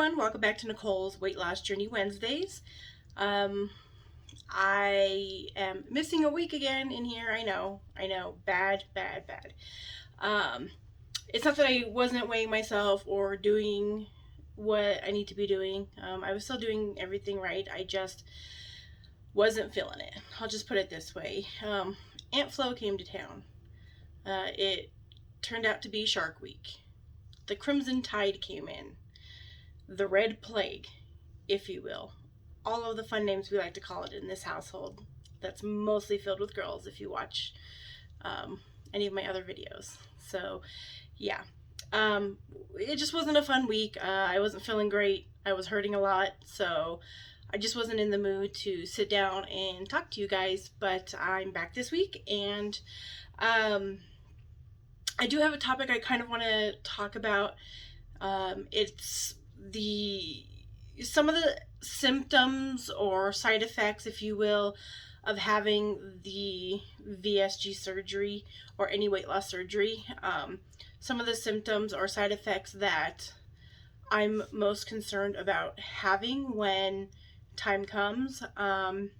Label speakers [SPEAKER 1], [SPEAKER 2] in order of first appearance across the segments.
[SPEAKER 1] everyone, welcome back to Nicole's Weight Loss Journey Wednesdays. I am missing a week again in here. I know, bad. It's not that I wasn't weighing myself or doing what I need to be doing. I was still doing everything right. I just wasn't feeling it. I'll just put it this way. Aunt Flo came to town. It turned out to be Shark Week. The Crimson Tide came in. The Red Plague, if you will. All of the fun names we like to call it in this household. That's mostly filled with girls if you watch any of my other videos. So, yeah. It just wasn't a fun week. I wasn't feeling great. I was hurting a lot. So, I just wasn't in the mood to sit down and talk to you guys. But I'm back this week. And I do have a topic I kind of want to talk about. It's some of the symptoms or side effects, if you will, of having the VSG surgery or any weight loss surgery. Some of the symptoms or side effects that I'm most concerned about having when time comes. Some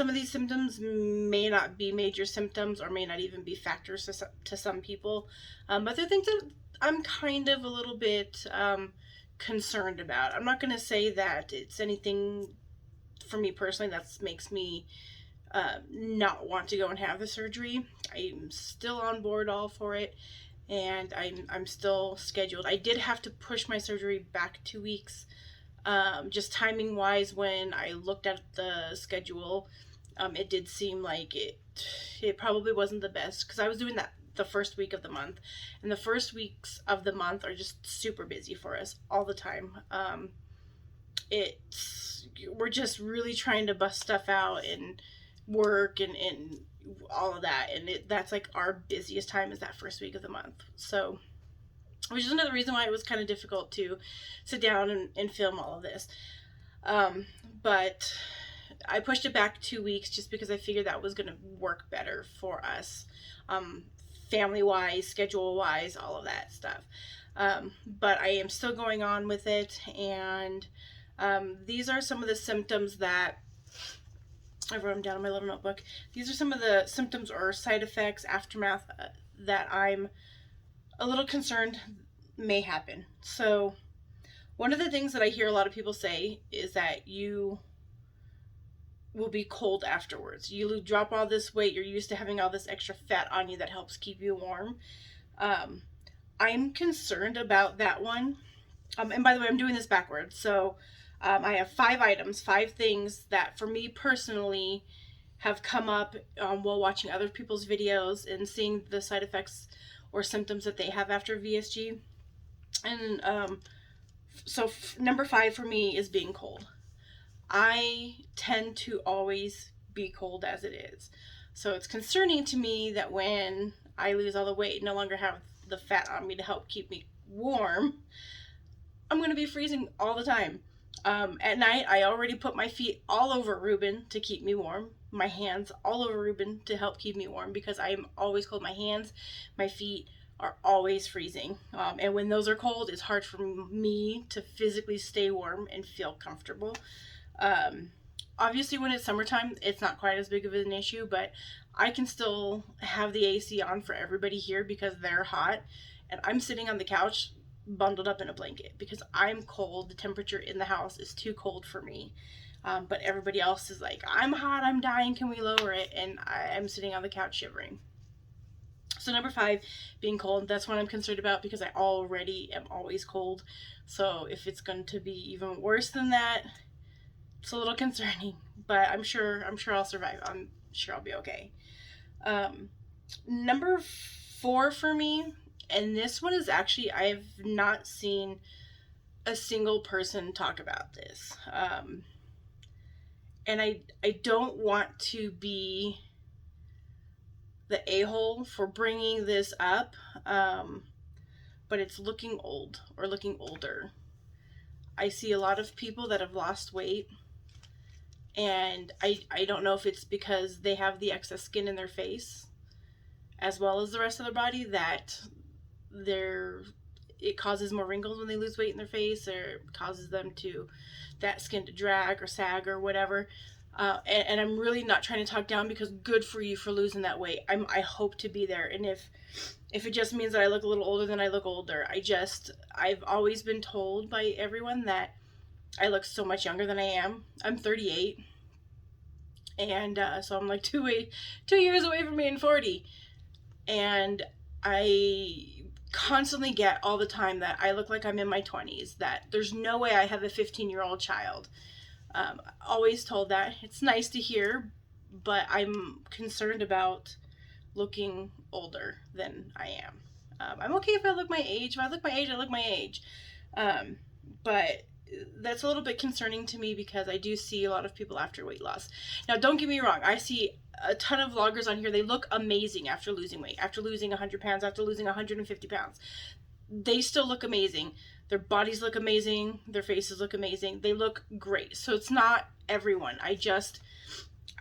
[SPEAKER 1] of these symptoms may not be major symptoms or may not even be factors to some people, but they're things that I'm kind of a little bit concerned about. I'm not going to say that it's anything for me personally that makes me not want to go and have the surgery. I'm still on board all for it, and I'm still scheduled. I did have to push my surgery back 2 weeks, just timing wise. When I looked at the schedule, it did seem like it probably wasn't the best, because I was doing that the first week of the month, and the first weeks of the month are just super busy for us all the time. We're just really trying to bust stuff out and work and all of that, and that's like our busiest time is that first week of the month. So, which is another reason why it was kind of difficult to sit down and film all of this. But I pushed it back 2 weeks just because I figured that was going to work better for us. Family-wise, schedule-wise, all of that stuff. But I am still going on with it, and these are some of the symptoms that I wrote them down in my little notebook. These are some of the symptoms or side effects, aftermath, that I'm a little concerned may happen. So, one of the things that I hear a lot of people say is that you will be cold afterwards. You drop all this weight, you're used to having all this extra fat on you that helps keep you warm. I'm concerned about that one. And by the way, I'm doing this backwards. So I have 5 things that for me personally have come up while watching other people's videos and seeing the side effects or symptoms that they have after VSG. And so number 5 for me is being cold. I tend to always be cold as it is. So it's concerning to me that when I lose all the weight, no longer have the fat on me to help keep me warm, I'm going to be freezing all the time. At night, I already put my feet all over Ruben to keep me warm. My hands all over Ruben to help keep me warm, because I am always cold. My hands, my feet are always freezing. And when those are cold, it's hard for me to physically stay warm and feel comfortable. Obviously when it's summertime, it's not quite as big of an issue, but I can still have the AC on for everybody here because they're hot, and I'm sitting on the couch bundled up in a blanket because I'm cold. The temperature in the house is too cold for me. But everybody else is like, I'm hot, I'm dying, can we lower it? And I'm sitting on the couch shivering. So number 5, being cold, that's what I'm concerned about, because I already am always cold. So if it's going to be even worse than that, it's a little concerning, but I'm sure I'll survive. I'm sure I'll be okay. Number 4 for me, and this one is actually, I've not seen a single person talk about this. And I don't want to be the a-hole for bringing this up, but it's looking old or looking older. I see a lot of people that have lost weight, and I don't know if it's because they have the excess skin in their face as well as the rest of their body, that it causes more wrinkles when they lose weight in their face, or causes them to, that skin to drag or sag or whatever. And I'm really not trying to talk down, because good for you for losing that weight. I hope to be there. And if it just means that I look a little older, then I look older. I've always been told by everyone that I look so much younger than I am. I'm 38. And so I'm like 2 years away from being 40. And I constantly get all the time that I look like I'm in my 20s, that there's no way I have a 15-year-old child. Always told that. It's nice to hear, but I'm concerned about looking older than I am. I'm okay if I look my age. If I look my age, I look my age. But that's a little bit concerning to me, because I do see a lot of people after weight loss. Now, don't get me wrong. I see a ton of vloggers on here. They look amazing after losing weight, after losing 100 pounds, after losing 150 pounds. They still look amazing. Their bodies look amazing. Their faces look amazing. They look great. So it's not everyone. I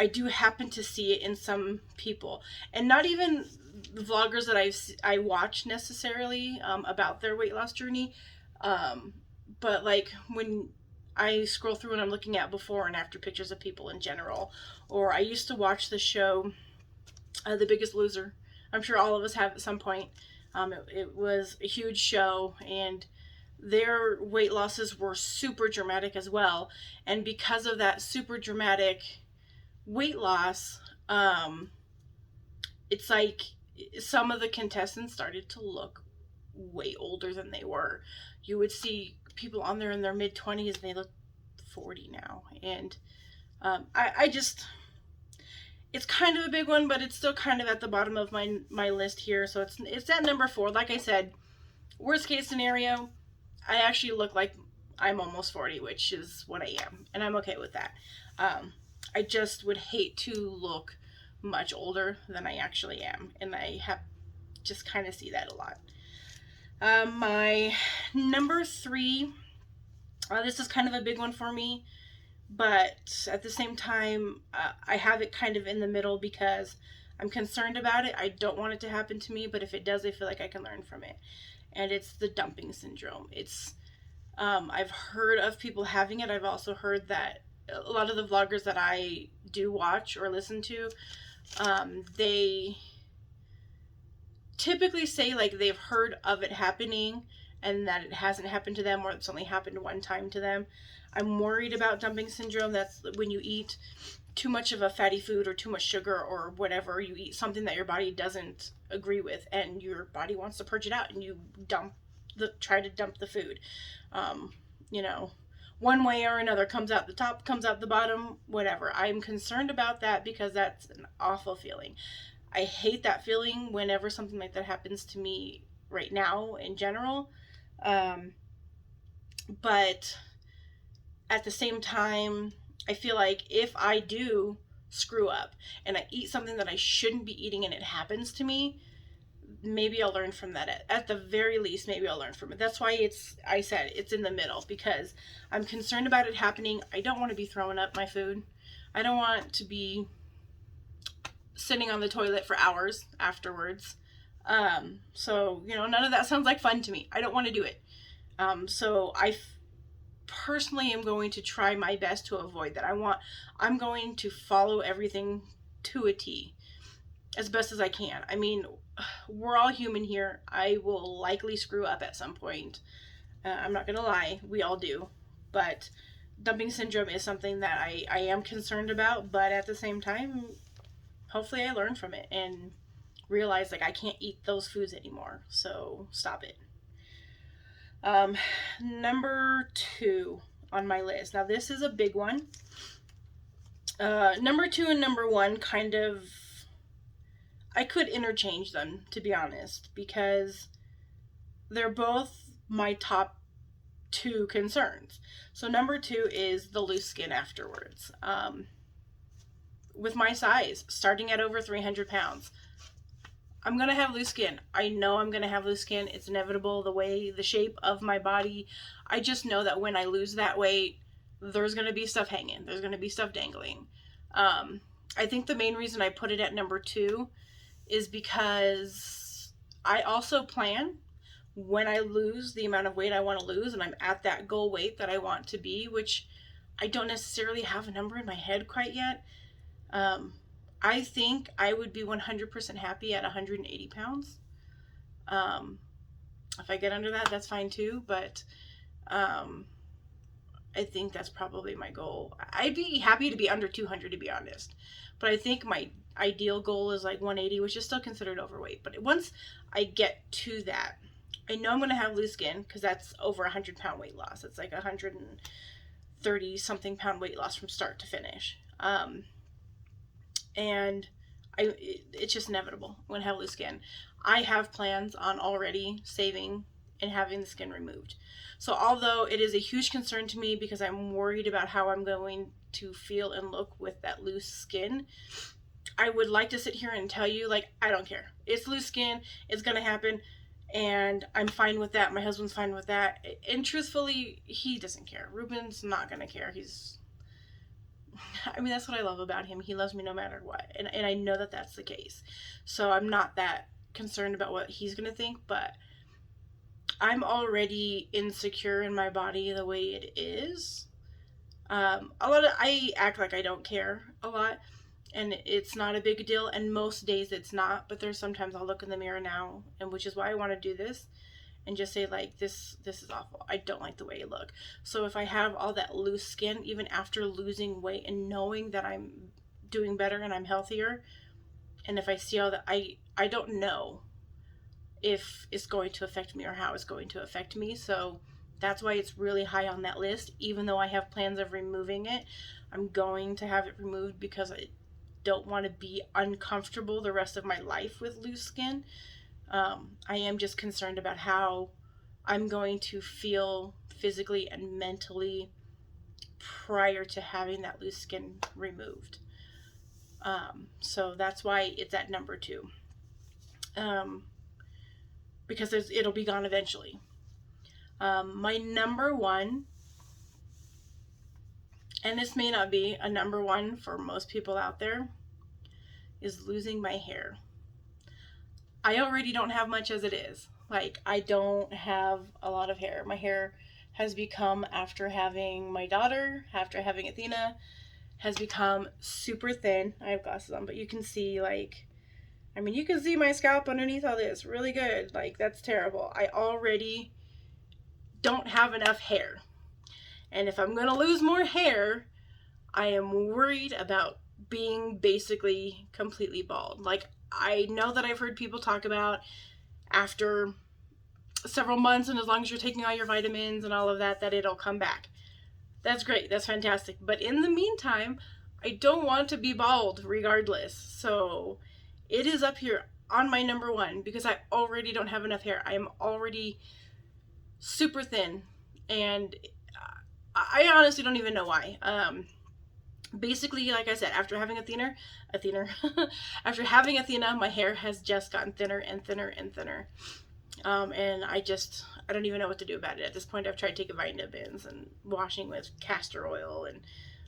[SPEAKER 1] do happen to see it in some people, and not even the vloggers that I watch necessarily about their weight loss journey. But like when I scroll through and I'm looking at before and after pictures of people in general, or I used to watch the show, The Biggest Loser. I'm sure all of us have at some point. It was a huge show, and their weight losses were super dramatic as well. And because of that super dramatic weight loss, it's like some of the contestants started to look way older than they were. You would see people on there in their mid-20s, and they look 40 now. And I just, it's kind of a big one, but it's still kind of at the bottom of my list here. So it's at number 4. Like I said, worst case scenario, I actually look like I'm almost 40, which is what I am, and I'm okay with that. I just would hate to look much older than I actually am, and I have just kind of see that a lot. My number 3, this is kind of a big one for me, but at the same time, I have it kind of in the middle, because I'm concerned about it. I don't want it to happen to me, but if it does, I feel like I can learn from it. And it's the dumping syndrome. It's, I've heard of people having it. I've also heard that a lot of the vloggers that I do watch or listen to, they typically say like they've heard of it happening and that it hasn't happened to them, or it's only happened one time to them. I'm worried about dumping syndrome. That's when you eat too much of a fatty food or too much sugar or whatever. You eat something that your body doesn't agree with, and your body wants to purge it out, and you try to dump the food. One way or another, comes out the top, comes out the bottom, whatever. I'm concerned about that, because that's an awful feeling. I hate that feeling whenever something like that happens to me right now in general. But at the same time, I feel like if I do screw up and I eat something that I shouldn't be eating and it happens to me, maybe I'll learn from that. At the very least, maybe I'll learn from it. That's why I said it's in the middle, because I'm concerned about it happening. I don't want to be throwing up my food. I don't want to be sitting on the toilet for hours afterwards. So, none of that sounds like fun to me. I don't want to do it. So I personally am going to try my best to avoid that. I'm going to follow everything to a T as best as I can. I mean, we're all human here. I will likely screw up at some point. I'm not gonna lie, we all do. But dumping syndrome is something that I am concerned about, but at the same time, hopefully I learn from it and realize like I can't eat those foods anymore. So stop it. Number 2 on my list. Now this is a big one. Number 2 and number 1 kind of, I could interchange them, to be honest, because they're both my top 2 concerns. So number 2 is the loose skin afterwards. With my size, starting at over 300 pounds, I'm going to have loose skin. I know I'm going to have loose skin. It's inevitable, the shape of my body. I just know that when I lose that weight, there's going to be stuff hanging. There's going to be stuff dangling. I think the main reason I put it at number 2 is because I also plan, when I lose the amount of weight I want to lose and I'm at that goal weight that I want to be, which I don't necessarily have a number in my head quite yet. I think I would be 100% happy at 180 pounds. If I get under that, that's fine too, but I think that's probably my goal. I'd be happy to be under 200, to be honest, but I think my ideal goal is like 180, which is still considered overweight. But once I get to that, I know I'm going to have loose skin, because that's over 100-pound weight loss. It's like 130 something pound weight loss from start to finish. And it's just inevitable. I'm going to have loose skin. I have plans on already saving and having the skin removed. So although it is a huge concern to me because I'm worried about how I'm going to feel and look with that loose skin, I would like to sit here and tell you, like, I don't care. It's loose skin. It's going to happen. And I'm fine with that. My husband's fine with that. And truthfully, he doesn't care. Ruben's not going to care. That's what I love about him. He loves me no matter what. And I know that that's the case. So I'm not that concerned about what he's going to think, but I'm insecure in my body the way it is. I act like I don't care a lot, and it's not a big deal, and most days it's not, but there's sometimes I'll look in the mirror now, and which is why I want to do this, and just say, like, this is awful. I don't like the way you look. So if I have all that loose skin, even after losing weight and knowing that I'm doing better and I'm healthier, and if I see all that, I don't know if it's going to affect me or how it's going to affect me. So that's why it's really high on that list. Even though I have plans of removing it, I'm going to have it removed because I don't want to be uncomfortable the rest of my life with loose skin. I am just concerned about how I'm going to feel physically and mentally prior to having that loose skin removed. So that's why it's at number 2. Because it'll be gone eventually. My number 1, and this may not be a number 1 for most people out there, is losing my hair. I already don't have much as it is. Like, I don't have a lot of hair. My hair has become, after having my daughter, after having Athena, has become super thin. I have glasses on, but you can see, like, you can see my scalp underneath all this really good. Like, that's terrible. I already don't have enough hair. And if I'm going to lose more hair, I am worried about being basically completely bald. Like, I know that I've heard people talk about after several months, and as long as you're taking all your vitamins and all of that, that it'll come back. That's great. That's fantastic. But in the meantime, I don't want to be bald regardless. So it is up here on my number 1 because I already don't have enough hair. I am already super thin, and I honestly don't even know why. Basically, like I said, after having Athena, after having Athena, my hair has just gotten thinner and thinner and thinner. And I don't even know what to do about it. At this point, I've tried taking vitamins and washing with castor oil and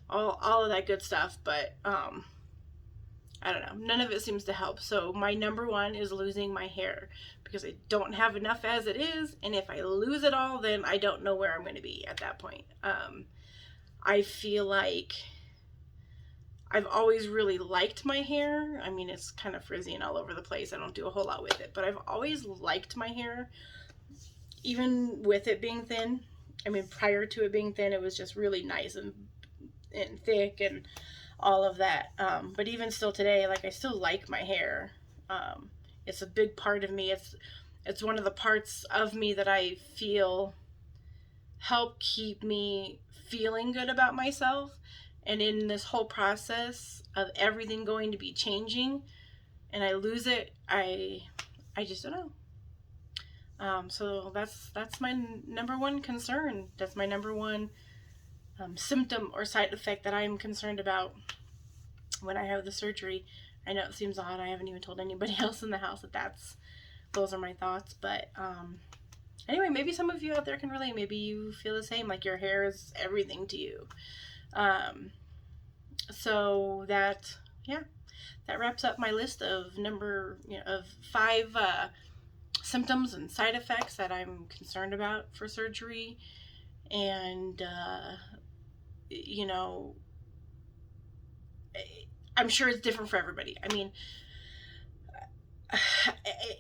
[SPEAKER 1] all of that good stuff, but I don't know. None of it seems to help. So my number 1 is losing my hair because I don't have enough as it is. And if I lose it all, then I don't know where I'm going to be at that point. I feel like I've always really liked my hair. It's kind of frizzy and all over the place. I don't do a whole lot with it, but I've always liked my hair, even with it being thin. Prior to it being thin, it was just really nice and thick and all of that. But even still today, like, I still like my hair. It's a big part of me. It's one of the parts of me that I feel help keep me feeling good about myself. And in this whole process of everything going to be changing and I lose it, I just don't know. So that's my number 1 concern. That's my number 1 symptom or side effect that I'm concerned about when I have the surgery. I know it seems odd. I haven't even told anybody else in the house that those are my thoughts. But anyway, maybe some of you out there can relate. Maybe you feel the same, like your hair is everything to you. So that wraps up my list of 5 symptoms and side effects that I'm concerned about for surgery. And, you know, I'm sure it's different for everybody. I mean,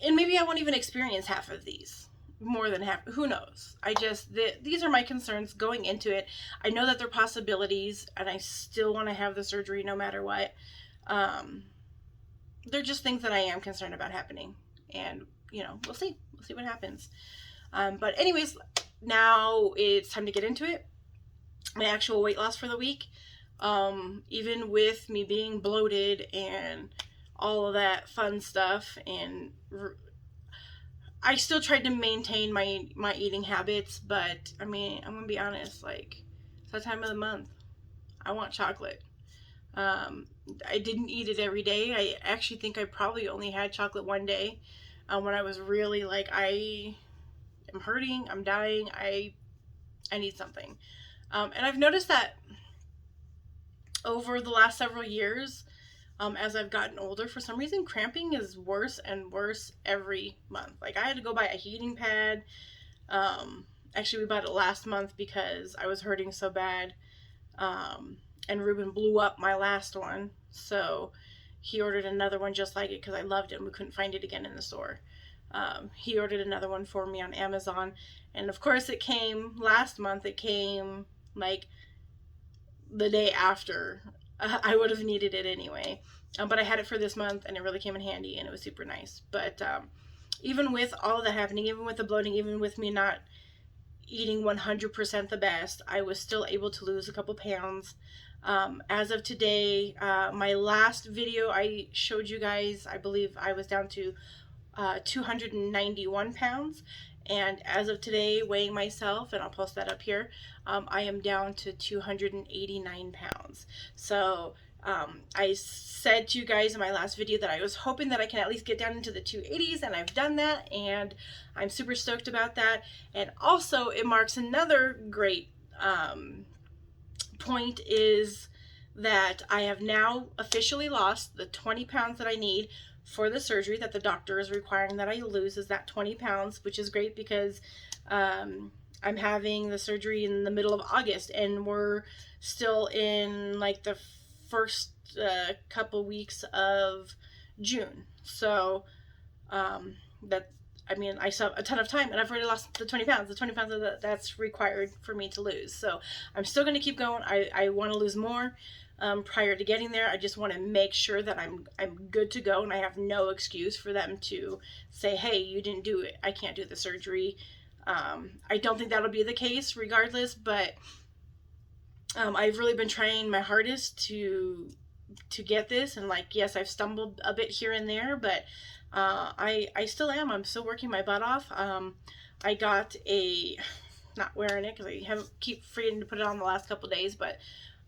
[SPEAKER 1] and maybe I won't even experience half of these, more than half, who knows. These are my concerns going into it. I know that they're possibilities, and I still want to have the surgery no matter what. They're just things that I am concerned about happening, and, you know, we'll see what happens. But anyways, now it's time to get into it. My actual weight loss for the week, even with me being bloated and all of that fun stuff, and I still tried to maintain my eating habits, but I mean, I'm gonna be honest, like, it's that time of the month. I want chocolate. I didn't eat it every day. I actually think I probably only had chocolate one day, when I was really like, I am hurting, I'm dying, I need something. And I've noticed that over the last several years, as I've gotten older, for some reason, cramping is worse and worse every month. Like, I had to go buy a heating pad. Actually, we bought it last month because I was hurting so bad. And Ruben blew up my last one. So he ordered another one just like it because I loved it and we couldn't find it again in the store. He ordered another one for me on Amazon. And of course, it came last month. It came like the day after. I would have needed it anyway. But I had it for this month and it really came in handy and it was super nice. But even with all of that happening, even with the bloating, even with me not eating 100% the best, I was still able to lose a couple pounds. As of today, my last video I showed you guys, I believe I was down to 291 pounds. And as of today, weighing myself, and I'll post that up here, I am down to 289 pounds. So I said to you guys in my last video that I was hoping that I can at least get down into the 280s, and I've done that, and I'm super stoked about that. And also, it marks another great point, is that I have now officially lost the 20 pounds that I need for the surgery, that the doctor is requiring that I lose, is that 20 pounds, which is great because I'm having the surgery in the middle of August, and we're still in like the first couple weeks of June. So I mean, I still have a ton of time, and I've already lost the 20 pounds. The 20 pounds that's required for me to lose. So I'm still going to keep going. I want to lose more. Prior to getting there, I just want to make sure that I'm good to go, and I have no excuse for them to say, hey, you didn't do it, I can't do the surgery. I don't think that'll be the case regardless, but I've really been trying my hardest to get this, and like, yes, I've stumbled a bit here and there, but I still am. I'm still working my butt off. I got not wearing it because I keep forgetting to put it on the last couple days, but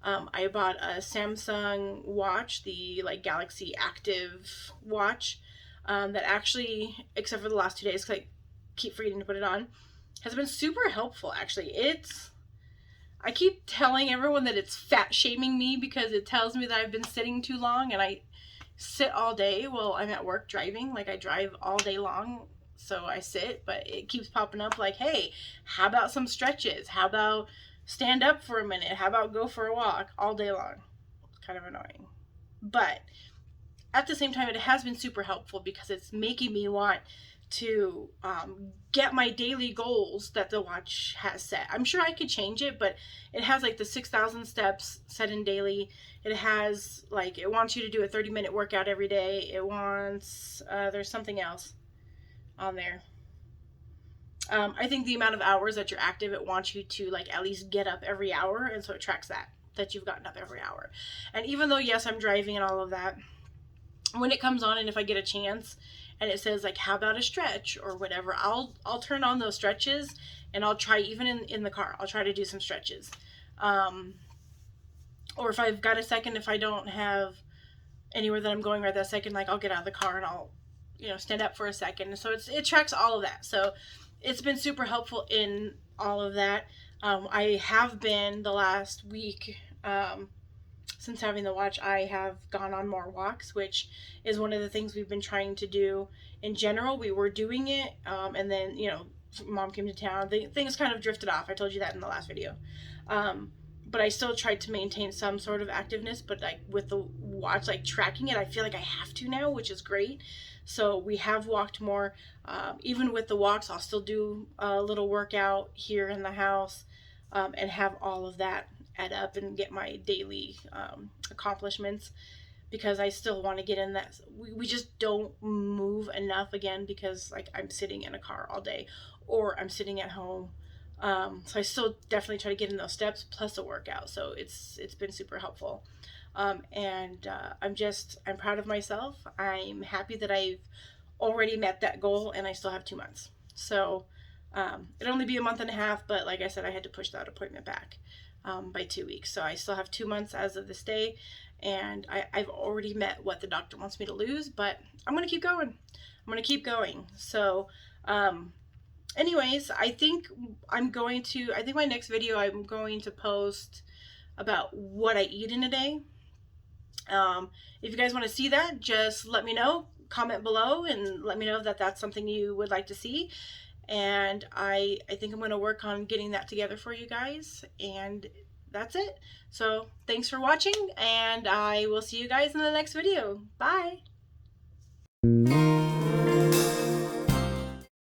[SPEAKER 1] I bought a Samsung watch, the like Galaxy Active watch, that actually, except for the last 2 days, because I keep forgetting to put it on, has been super helpful. Actually, I keep telling everyone that it's fat shaming me because it tells me that I've been sitting too long, and I sit all day. Well, I'm at work driving, like I drive all day long, so I sit, but it keeps popping up like, hey, how about some stretches? How about stand up for a minute? How about go for a walk all day long? It's kind of annoying. But at the same time, it has been super helpful because it's making me want to get my daily goals that the watch has set. I'm sure I could change it, but it has like the 6,000 steps set in daily. It has like, it wants you to do a 30-minute workout every day. It wants, there's something else on there. I think the amount of hours that you're active, it wants you to like at least get up every hour, and so it tracks that you've gotten up every hour. And even though, yes, I'm driving and all of that, when it comes on and if I get a chance and it says like, how about a stretch or whatever, I'll turn on those stretches, and I'll try, even in the car, I'll try to do some stretches. Or if I've got a second, if I don't have anywhere that I'm going right that second, like I'll get out of the car and I'll, stand up for a second. And so it tracks all of that. So it's been super helpful in all of that. I have been the last week since having the watch, I have gone on more walks, which is one of the things we've been trying to do in general. We were doing it, and then, mom came to town. Things kind of drifted off. I told you that in the last video. But I still tried to maintain some sort of activeness, but like with the watch, like tracking it, I feel like I have to now, which is great. So we have walked more. Even with the walks, I'll still do a little workout here in the house, and have all of that add up and get my daily accomplishments, because I still want to get in that. We just don't move enough, again, because like I'm sitting in a car all day or I'm sitting at home. So I still definitely try to get in those steps plus a workout. So it's been super helpful. And I'm proud of myself. I'm happy that I've already met that goal and I still have 2 months. So it'd only be a month and a half, but like I said, I had to push that appointment back by 2 weeks. So I still have 2 months as of this day, and I've already met what the doctor wants me to lose, but I'm going to keep going. I'm going to keep going. So, anyways, I think my next video I'm going to post about what I eat in a day. If you guys want to see that, just let me know. Comment below and let me know that that's something you would like to see. And I think I'm going to work on getting that together for you guys. And that's it. So thanks for watching, and I will see you guys in the next video. Bye.